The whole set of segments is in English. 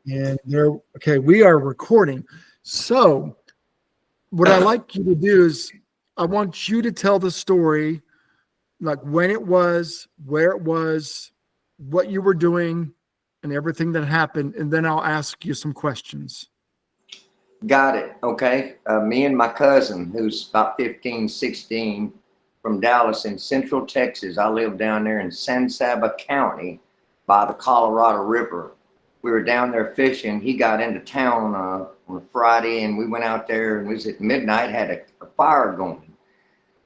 And there, okay, we are recording. So, what I like you to do is, I want you to tell the story, like when it was, where it was, what you were doing, and everything that happened. And then I'll ask you some questions. Got it. Okay. Me and my cousin, who's about 15, 16, from Dallas in Central Texas. I live down there in San Sabo County by the Colorado River. We were down there fishing. He got into town on a Friday, and we went out there, and it was at midnight, had a fire going.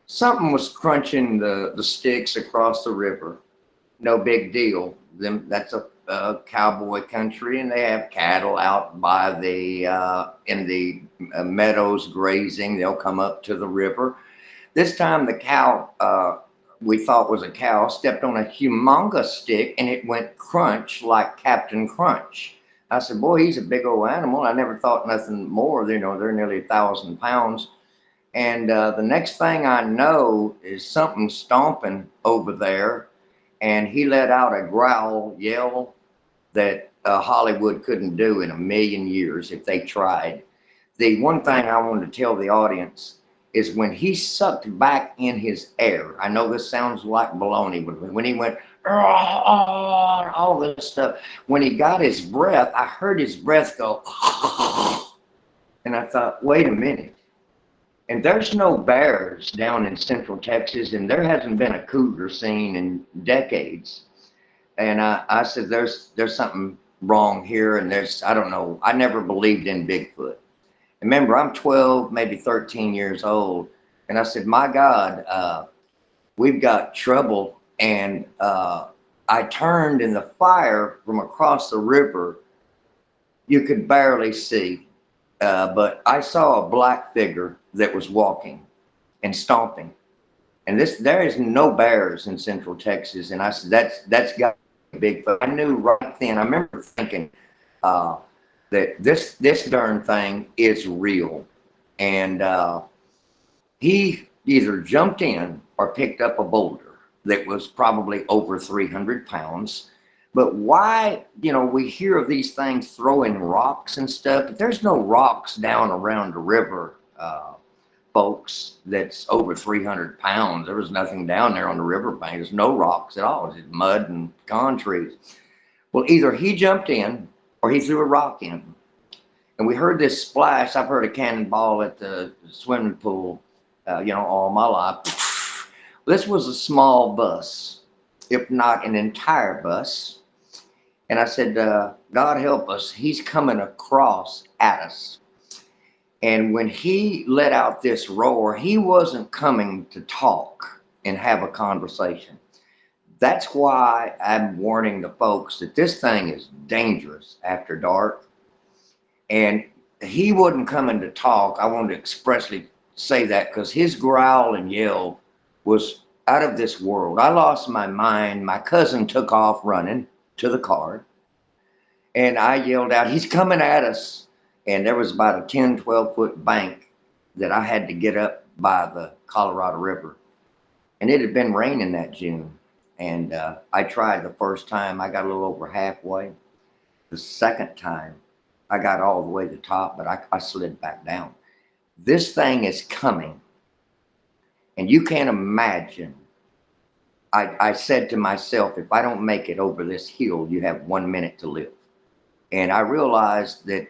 Something was crunching the sticks across the river. No big deal. That's a cowboy country, and they have cattle out by the in the meadows grazing. They'll come up to the river. This time, the cow we thought was a cow stepped on a humongous stick, and it went crunch like Captain Crunch. I said, "Boy, he's a big old animal." I never thought nothing more. You know, they're nearly 1,000 pounds. And the next thing I know is something stomping over there, and he let out a growl, yell that Hollywood couldn't do in a million years if they tried. The one thing I wanted to tell the audience is when he sucked back in his air. I know this sounds like baloney, but when he went, all this stuff, when he got his breath, I heard his breath go, and I thought, wait a minute. And there's no bears down in Central Texas, and there hasn't been a cougar seen in decades. And I said, there's something wrong here, and I don't know. I never believed in Bigfoot. Remember, I'm 12, maybe 13 years old, and I said, my God, we've got trouble. And I turned, in the fire from across the river, you could barely see, but I saw a black figure that was walking and stomping. And there is no bears in Central Texas. And I said, that's got to be Bigfoot. I knew right then. I remember thinking uh, that this darn thing is real. And he either jumped in or picked up a boulder that was probably over 300 pounds. But why, we hear of these things throwing rocks and stuff, but there's no rocks down around the river, folks, that's over 300 pounds. There was nothing down there on the riverbank. There's no rocks at all. It's just mud and con trees. Well, either he jumped in or he threw a rock in. And we heard this splash. I've heard a cannonball at the swimming pool, all my life. This was a small bus, if not an entire bus. And I said, God help us, he's coming across at us. And when he let out this roar, he wasn't coming to talk and have a conversation. That's why I'm warning the folks that this thing is dangerous after dark. And he wasn't coming to talk. I wanted to expressly say that because his growl and yell was out of this world. I lost my mind. My cousin took off running to the car, and I yelled out, he's coming at us. And there was about a 10, 12-foot bank that I had to get up by the Colorado River. And it had been raining that June. And I tried the first time. I got a little over halfway. The second time, I got all the way to the top, but I slid back down. This thing is coming. And you can't imagine. I said to myself, if I don't make it over this hill, you have 1 minute to live. And I realized that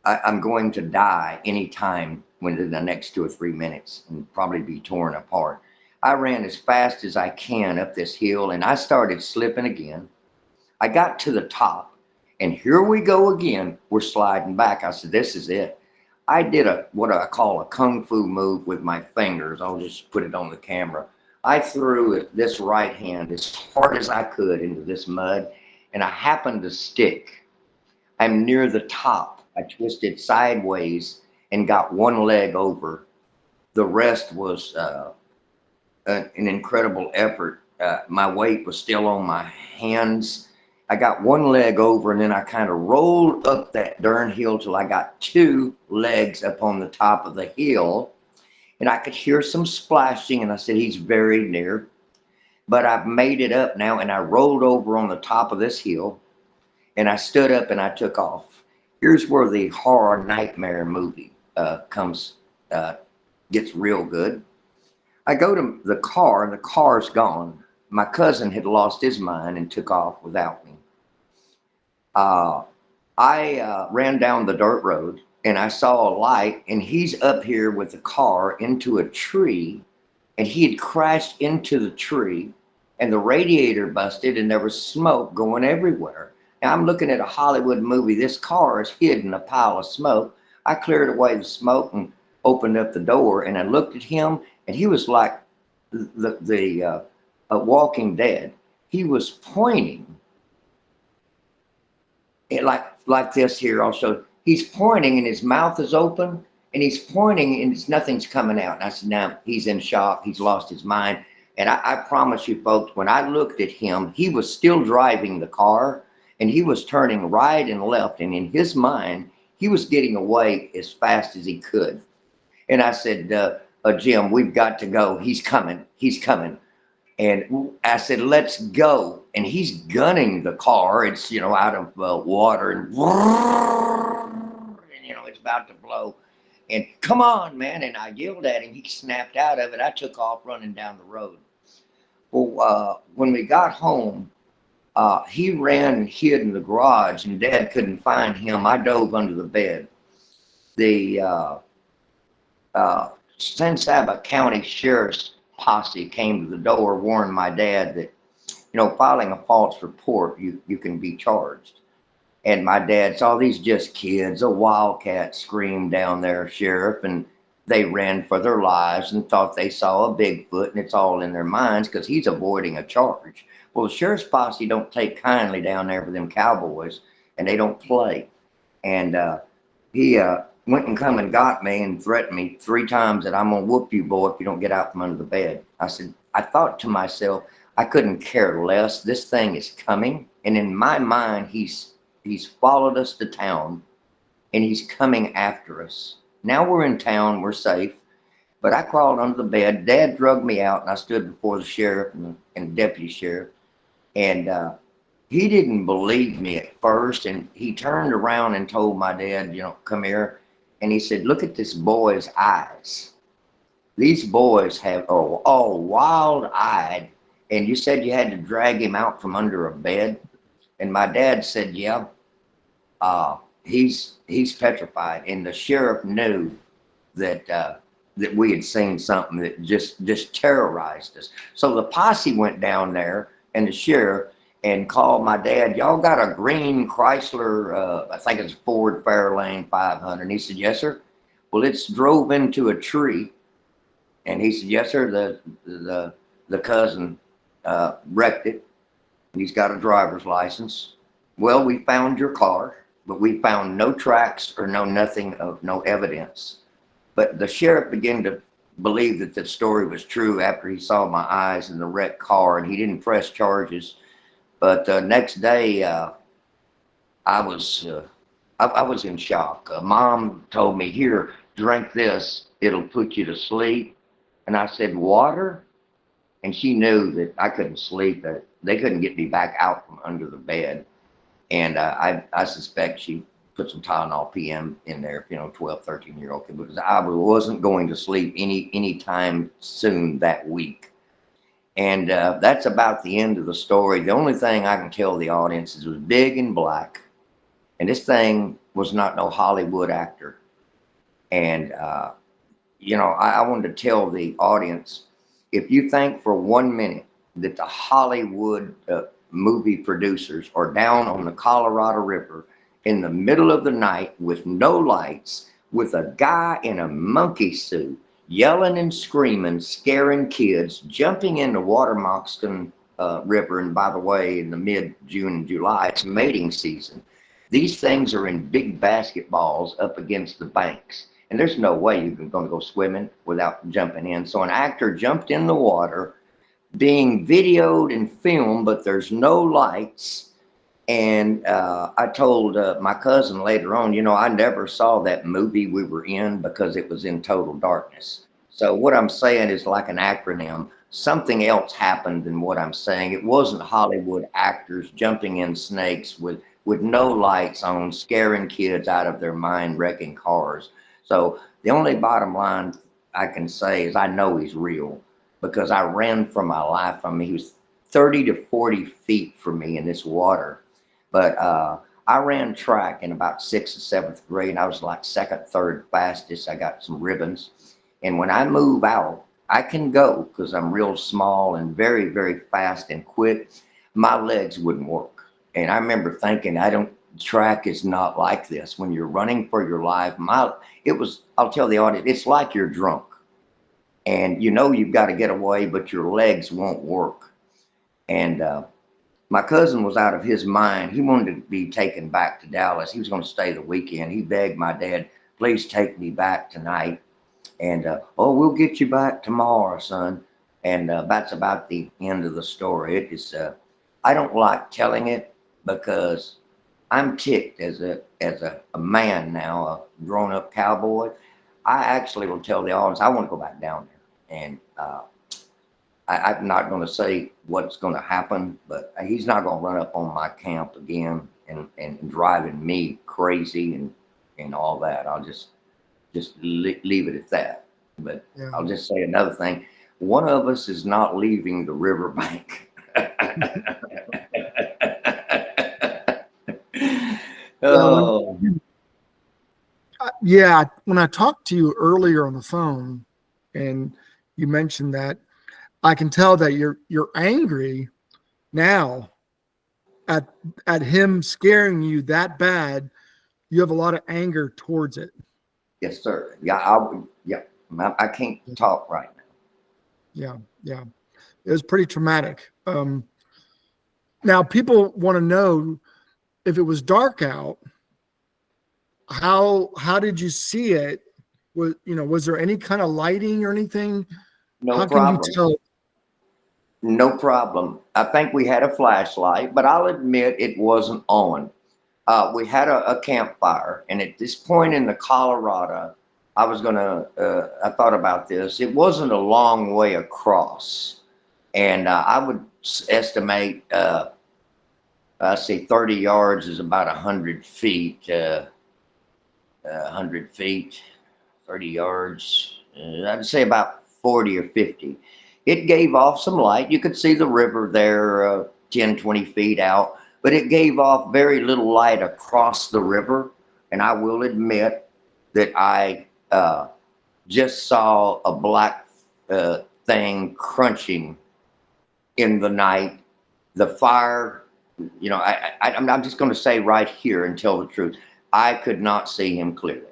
I'm going to die anytime within the next 2 or 3 minutes and probably be torn apart. I ran as fast as I can up this hill, and I started slipping again. I got to the top, and here we go again. We're sliding back. I said, this is it. I did what I call a kung fu move with my fingers. I'll just put it on the camera. I threw this right hand as hard as I could into this mud, and I happened to stick. I'm near the top. I twisted sideways and got one leg over. The rest was an incredible effort. My weight was still on my hands. I got one leg over, and then I kind of rolled up that darn hill till I got two legs up on the top of the hill. And I could hear some splashing, and I said, he's very near. But I've made it up now, and I rolled over on the top of this hill. And I stood up and I took off. Here's where the horror nightmare movie comes, gets real good. I go to the car and the car's gone. My cousin had lost his mind and took off without me. I ran down the dirt road and I saw a light, and he's up here with the car into a tree, and he had crashed into the tree, and the radiator busted and there was smoke going everywhere. Now I'm looking at a Hollywood movie. This car is hid in a pile of smoke. I cleared away the smoke and opened up the door, and I looked at him, and he was like the Walking Dead. He was pointing it like this here also. He's pointing and his mouth is open, and he's pointing and nothing's coming out. And I said, now he's in shock. He's lost his mind. And I promise you folks, when I looked at him, he was still driving the car, and he was turning right and left. And in his mind, he was getting away as fast as he could. And I said, Jim, we've got to go. He's coming. He's coming. And I said, let's go. And he's gunning the car. It's, out of water, and it's about to blow. And come on, man. And I yelled at him. He snapped out of it. I took off running down the road. Well, when we got home, he ran and hid in the garage, and Dad couldn't find him. I dove under the bed. The San Sabo County Sheriff's posse came to the door, warned my dad that, filing a false report, you can be charged. And my dad saw these just kids, a wildcat screamed down there, Sheriff, and they ran for their lives and thought they saw a Bigfoot, and it's all in their minds because he's avoiding a charge. Well, the sheriff's posse don't take kindly down there for them cowboys, and they don't play. And he went and come and got me and threatened me 3 times that I'm going to whoop you, boy, if you don't get out from under the bed. I thought to myself, I couldn't care less. This thing is coming. And in my mind, he's followed us to town, and he's coming after us. Now we're in town, we're safe. But I crawled under the bed. Dad drugged me out, and I stood before the sheriff and deputy sheriff. And he didn't believe me at first. And he turned around and told my dad, come here. And he said, look at this boy's eyes. These boys are all wild-eyed. And you said you had to drag him out from under a bed. And my dad said, yeah, he's petrified. And the sheriff knew that we had seen something that just terrorized us. So the posse went down there, and the sheriff, and called my dad. Y'all got a green Chrysler, I think it's Ford Fairlane 500. And he said, yes, sir. Well, it's drove into a tree. And he said, yes, sir. The cousin wrecked it. He's got a driver's license. Well, we found your car, but we found no tracks or nothing of no evidence. But the sheriff began to believe that the story was true after he saw my eyes in the wrecked car, and he didn't press charges. But the next day, I was in shock. Mom told me, here, drink this. It'll put you to sleep. And I said, water? And she knew that I couldn't sleep. They couldn't get me back out from under the bed. And I suspect she put some Tylenol PM in there, 12, 13-year-old kid, because I wasn't going to sleep any time soon that week. And that's about the end of the story. The only thing I can tell the audience is it was big and black. And this thing was not no Hollywood actor. And, I wanted to tell the audience, if you think for 1 minute that the Hollywood movie producers are down on the Colorado River in the middle of the night with no lights, with a guy in a monkey suit, yelling and screaming, scaring kids, jumping in the water moccasin river. And by the way, in the mid-June and July, it's mating season. These things are in big basketballs up against the banks. And there's no way you're going to go swimming without jumping in. So an actor jumped in the water, being videoed and filmed, but there's no lights. And I told my cousin later on, I never saw that movie we were in because it was in total darkness. So what I'm saying is like an acronym. Something else happened than what I'm saying. It wasn't Hollywood actors jumping in snakes with with no lights on, scaring kids out of their mind, wrecking cars. So the only bottom line I can say is I know he's real because I ran for my life. I mean, he was 30 to 40 feet from me in this water. But I ran track in about sixth or seventh grade. I was like second, third fastest. I got some ribbons. And when I move out, I can go because I'm real small and very, very fast and quick. My legs wouldn't work. And I remember thinking, track is not like this. When you're running for your life, I'll tell the audience, it's like you're drunk. And you know you've got to get away, but your legs won't work. And my cousin was out of his mind. He wanted to be taken back to Dallas. He was going to stay the weekend. He begged my dad, please take me back tonight. And, oh, we'll get you back tomorrow, son. And that's about the end of the story. It is, I don't like telling it because I'm ticked as a man now, a grown-up cowboy. I actually will tell the audience, I want to go back down there. And I'm not going to say what's going to happen, but he's not going to run up on my camp again and driving me crazy and all that. I'll just leave it at that. But yeah. I'll just say another thing. One of us is not leaving the riverbank. Oh. Yeah, when I talked to you earlier on the phone and you mentioned that, I can tell that you're angry now at him scaring you that bad. You have a lot of anger towards it. Yes, sir. Yeah, I can't talk right now. Yeah. It was pretty traumatic. Now people want to know if it was dark out, how did you see it? Was there any kind of lighting or anything? No problem. Can you tell? No problem. I think we had a flashlight, but I'll admit it wasn't on. We had a campfire, and at this point in the Colorado, I thought about this. It wasn't a long way across, and I would estimate, 30 yards is about 100 feet. 100 feet, 30 yards. I'd say about 40 or 50. It gave off some light. You could see the river there 10, 20 feet out, but it gave off very little light across the river. And I will admit that I just saw a black thing crunching in the night. The fire, I'm just going to say right here and tell the truth. I could not see him clearly.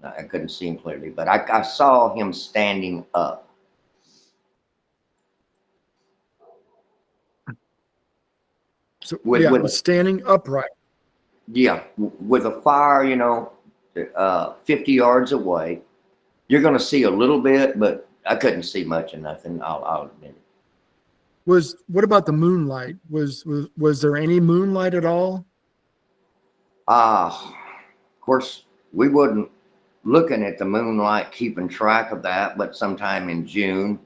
I couldn't see him clearly, but I saw him standing up. So with standing upright. Yeah, with a fire, 50 yards away. You're going to see a little bit, but I couldn't see much of nothing. I'll admit it. What about the moonlight? Was there any moonlight at all? Of course, we wasn't looking at the moonlight, keeping track of that, but sometime in June,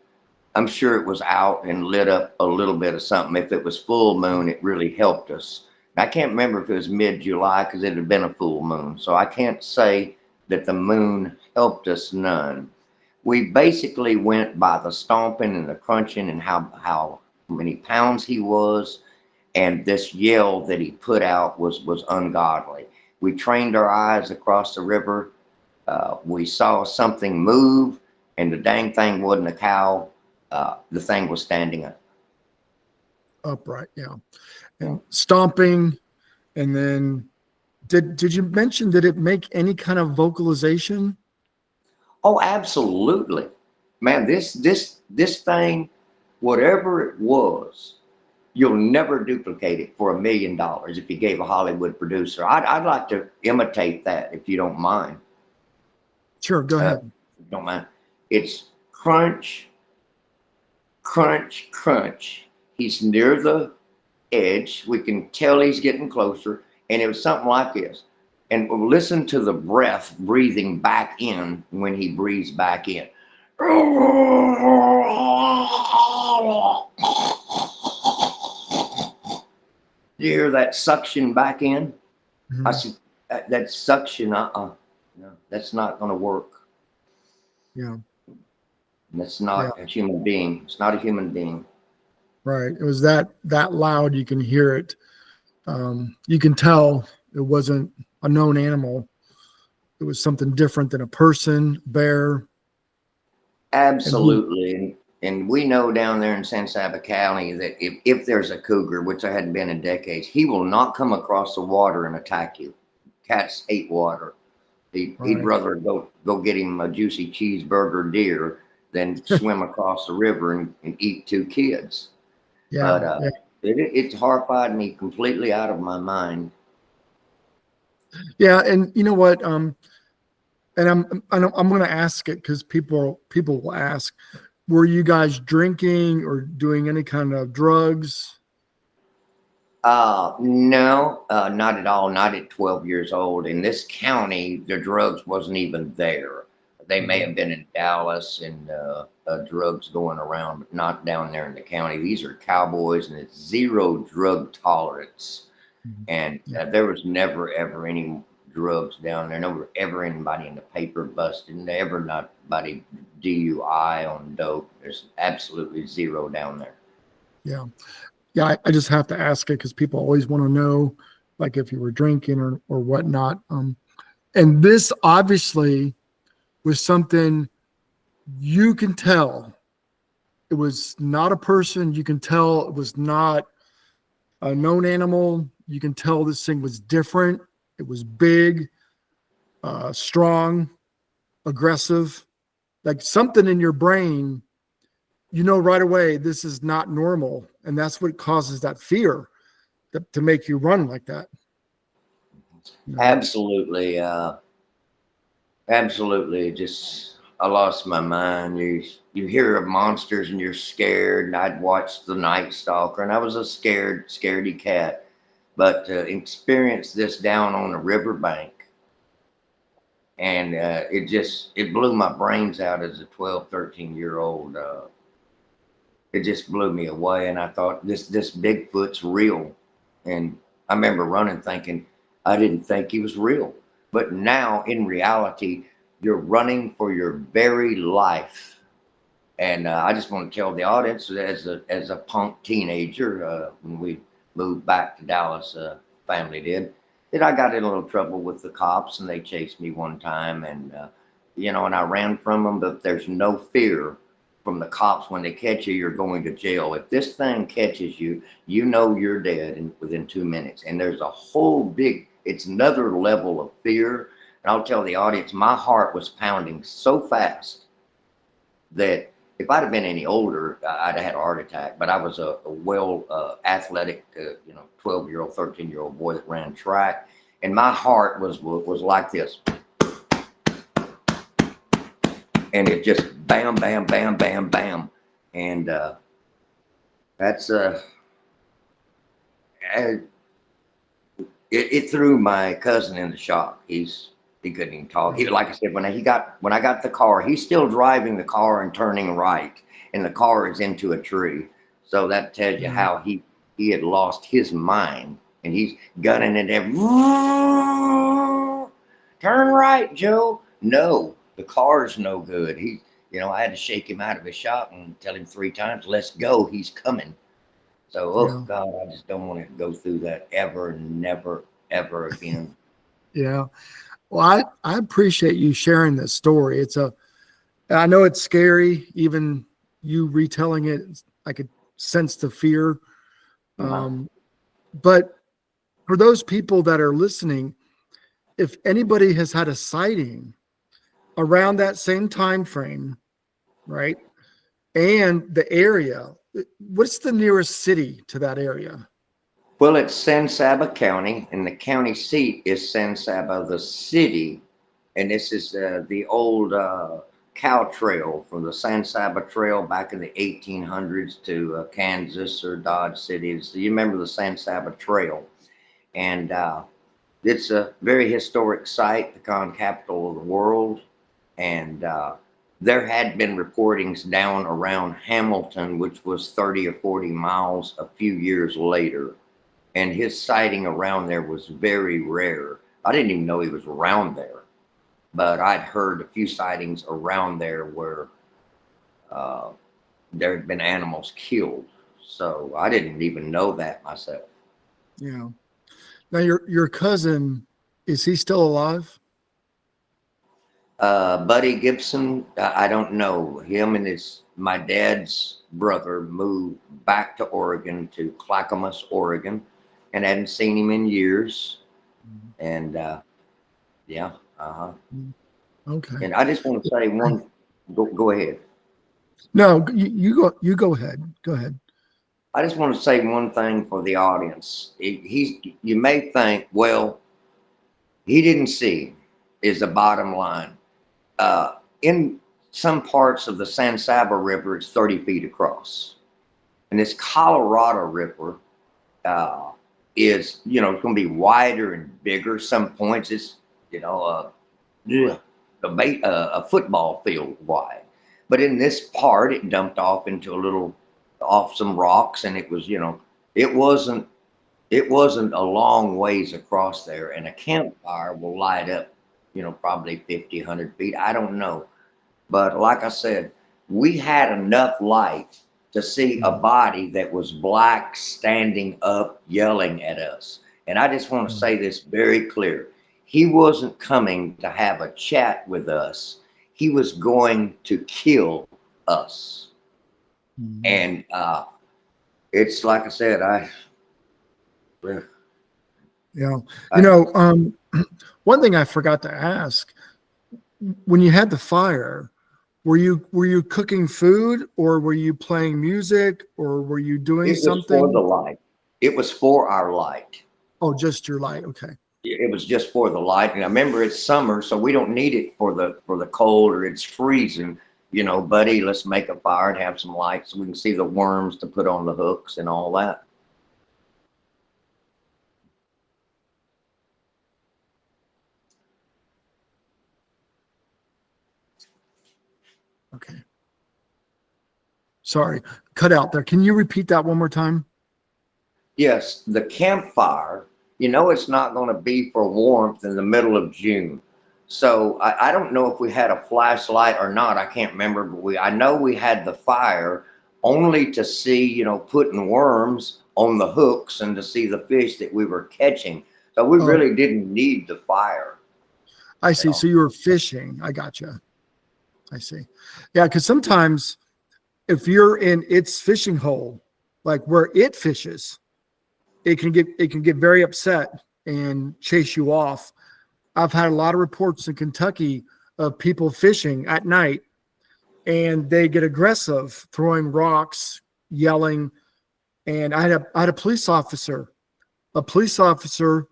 I'm sure it was out and lit up a little bit of something. If it was full moon, it really helped us. I can't remember if it was mid-July because it had been a full moon. So I can't say that the moon helped us none. We basically went by the stomping and the crunching and how many pounds he was. And this yell that he put out was ungodly. We trained our eyes across the river. We saw something move, and the dang thing wasn't a cow. The thing was standing up. Upright, yeah. And stomping, and then did you mention, did it make any kind of vocalization? Oh, absolutely. Man, this thing, whatever it was, you'll never duplicate it for $1 million if you gave a Hollywood producer. I'd like to imitate that if you don't mind. Sure, go ahead. Don't mind. It's crunch, crunch, crunch. He's near the edge. We can tell he's getting closer. And it was something like this. And listen to the breath breathing back in when he breathes back in. You hear that suction back in? I Mhm. said, that suction, no, that's not going to work. Yeah. That's Yeah. not a human being. It's not a human being. Right. It was that loud. You can hear it. You can tell it wasn't a known animal. It was something different than a person, bear, and he. Absolutely. And we know down there in San Sabo County that if there's a cougar, which there hadn't been in decades, he will not come across the water and attack you. Cats hate water. He'd Right. rather go get him a juicy cheeseburger deer than swim across the river and eat two kids. Yeah. But Yeah. it's horrified me completely out of my mind. Yeah. And you know what? And I'm going to ask it because people will ask, were you guys drinking or doing any kind of drugs? No, not at all. Not at 12 years old. In this county, the drugs wasn't even there. They may Mhm. have been in Dallas and drugs going around, but not down there in the county. These are cowboys, and it's zero drug tolerance. Mhm. And Yeah. there was never ever any drugs down there. Never ever anybody in the paper busted. Never nobody DUI on dope. There's absolutely zero down there. Yeah. Yeah. I just have to ask it because people always want to know, like if you were drinking or whatnot. And this obviously was something you can tell it was not a person. You can tell it was not a known animal. You can tell this thing was different. It was big, strong, aggressive, like something in your brain, you know, right away, this is not normal. And that's what causes that fear to make you run like that. You know? Absolutely. Absolutely, just I lost my mind. You hear of monsters and you're scared. And I'd watched The Night Stalker, and I was a scaredy cat. But experienced this down on the riverbank, and it blew my brains out as a 12, 13-year old. It just blew me away, and I thought this Bigfoot's real. And I remember running, thinking I didn't think he was real, but now in reality, you're running for your very life. And I just want to tell the audience, as a punk teenager, when we moved back to Dallas, family did, that I got in a little trouble with the cops, and they chased me one time, and and I ran from them. But there's no fear from the cops. When they catch you, you're going to jail. If this thing catches you, you know you're dead within 2 minutes. And there's a whole it's another level of fear. And I'll tell the audience, my heart was pounding so fast that if I'd have been any older, I'd have had a heart attack. But I was a well athletic, 12-year-old, 13-year-old boy that ran track, and my heart was like this, and it just bam, bam, bam, bam, bam, and that's it, it threw my cousin into shock. He couldn't even talk. He, like I said, when I got the car, he's still driving the car and turning right, and the car is into a tree. So that tells you Yeah. how he had lost his mind, and he's gunning it every. Turn right, Joe. No, the car's no good. I had to shake him out of his shot and tell him 3 times, "Let's go. He's coming." So, oh Yeah. God, I just don't want to go through that ever, never, ever again. Yeah. Well, I appreciate you sharing this story. I know it's scary, even you retelling it. I could sense the fear. Yeah. But for those people that are listening, if anybody has had a sighting around that same time frame, right, and the area, what's the nearest city to that area? Well, it's San Sabo County, and the county seat is San Sabo, the city. And this is the old cow trail from the San Sabo Trail back in the 1800s to Kansas or Dodge City. So you remember the San Sabo Trail. And it's a very historic site, the con capital of the world. And there had been reportings down around Hamilton, which was 30 or 40 miles a few years later. and his sighting around there was very rare. I didn't even know he was around there, but I'd heard a few sightings around there where uh, there had been animals killed. So I didn't even know that myself. Yeah. Now your cousin, is he still alive? Buddy Gibson, I don't know. Him and my dad's brother moved back to Oregon, to Clackamas, Oregon, and hadn't seen him in years. And yeah, uh-huh. Okay. And I just want to say one. Go ahead. No, you go ahead. Go ahead. I just want to say one thing for the audience. You may think, well, he didn't see, is the bottom line. In some parts of the San Sabo River, it's 30 feet across. And this Colorado River is, it's going to be wider and bigger. Some points it's, a football field wide. But in this part, it dumped off into off some rocks, and it was, it wasn't a long ways across there. And a campfire will light up, probably 50, 100 feet. I don't know. But like I said, we had enough light to see a body that was black standing up yelling at us. And I just want to say this very clear. He wasn't coming to have a chat with us. He was going to kill us. And it's like I said, Yeah. One thing I forgot to ask, when you had the fire, were you cooking food, or were you playing music, or were you doing something? It was for the light. It was for our light. Oh, just your light. Okay. It was just for the light. And I remember it's summer, so we don't need it for the cold, or it's freezing. Buddy, let's make a fire and have some light so we can see the worms to put on the hooks and all that. Okay. Sorry, cut out there. Can you repeat that one more time? Yes, the campfire, it's not going to be for warmth in the middle of June. So I don't know if we had a flashlight or not. I can't remember, but I know we had the fire only to see, putting worms on the hooks and to see the fish that we were catching. So we really didn't need the fire. I see. So you were fishing. I gotcha. I see. Yeah, because sometimes if you're in its fishing hole, like where it fishes, it can get very upset and chase you off. I've had a lot of reports in Kentucky of people fishing at night, and they get aggressive, throwing rocks, yelling. And I had a police officer. A police officer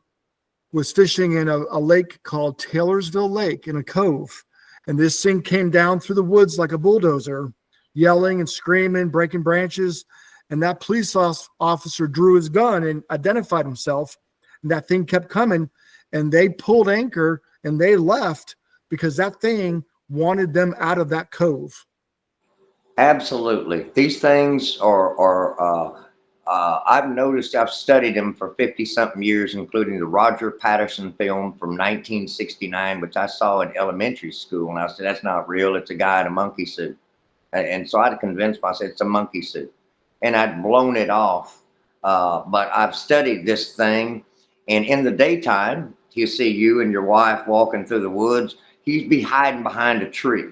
was fishing in a lake called Taylorsville Lake in a cove. And this thing came down through the woods like a bulldozer, yelling and screaming, breaking branches. And that police officer drew his gun and identified himself. And that thing kept coming. And they pulled anchor and they left because that thing wanted them out of that cove. Absolutely. These things are I've noticed, I've studied them for 50 something years, including the Roger Patterson film from 1969, which I saw in elementary school. And I said, that's not real. It's a guy in a monkey suit. And so I had to convince myself it's a monkey suit. And I'd blown it off. But I've studied this thing. And in the daytime, you see you and your wife walking through the woods. He'd be hiding behind a tree.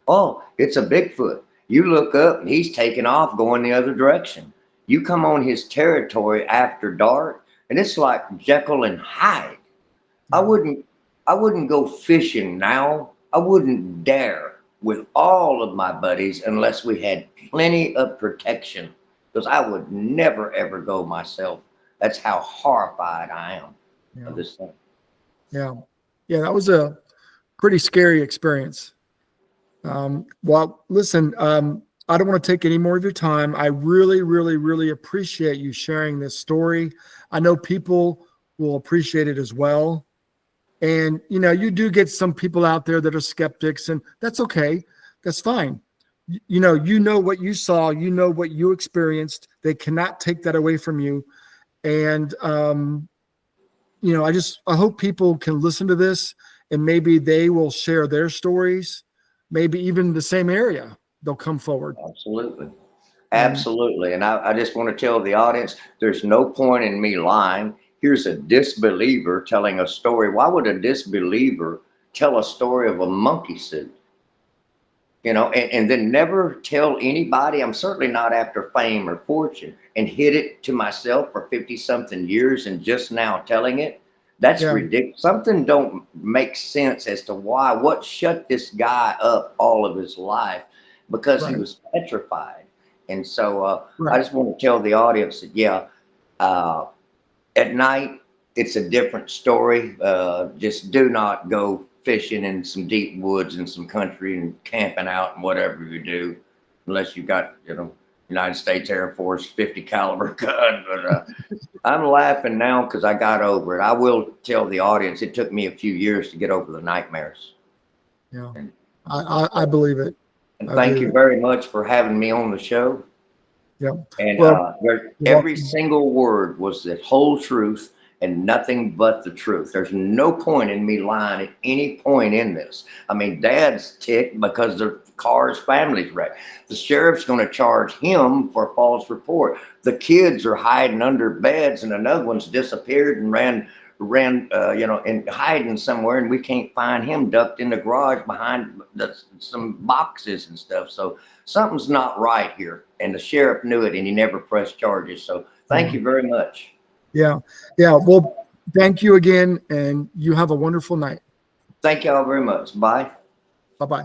Oh, it's a Bigfoot. You look up and he's taking off going the other direction. You come on his territory after dark, and it's like Jekyll and Hyde. I wouldn't go fishing now. I wouldn't dare with all of my buddies unless we had plenty of protection, because I would never ever go myself. That's how horrified I am of this thing. Yeah. Yeah, that was a pretty scary experience. Well, listen, I don't want to take any more of your time. I really, really, really appreciate you sharing this story. I know people will appreciate it as well. And, you do get some people out there that are skeptics, and that's okay. That's fine. You know what you saw, what you experienced. They cannot take that away from you. And, I hope people can listen to this and maybe they will share their stories, maybe even the same area. They'll come forward. Absolutely. Absolutely. And I just want to tell the audience, there's no point in me lying. Here's a disbeliever telling a story. Why would a disbeliever tell a story of a monkey suit? And then never tell anybody. I'm certainly not after fame or fortune, and hid it to myself for 50 something years and just now telling it. That's ridiculous. Something don't make sense as to what shut this guy up all of his life, because he was petrified. And so I just want to tell the audience that, at night, it's a different story. Just do not go fishing in some deep woods in some country and camping out and whatever you do, unless you've got, United States Air Force 50 caliber gun. But I'm laughing now because I got over it. I will tell the audience it took me a few years to get over the nightmares. Yeah, I believe it. And thank you very much for having me on the show. Yeah. And every single word was the whole truth and nothing but the truth. There's no point in me lying at any point in this. I mean, Dad's ticked because the car's family's wrecked. The sheriff's going to charge him for false report. The kids are hiding under beds, and another one's disappeared and ran, and hiding somewhere, and we can't find him, ducked in the garage behind some boxes and stuff. So something's not right here, and the sheriff knew it, and he never pressed charges. So thank you very much. Yeah. Well, thank you again, and you have a wonderful night. Thank y'all very much. Bye. Bye-bye.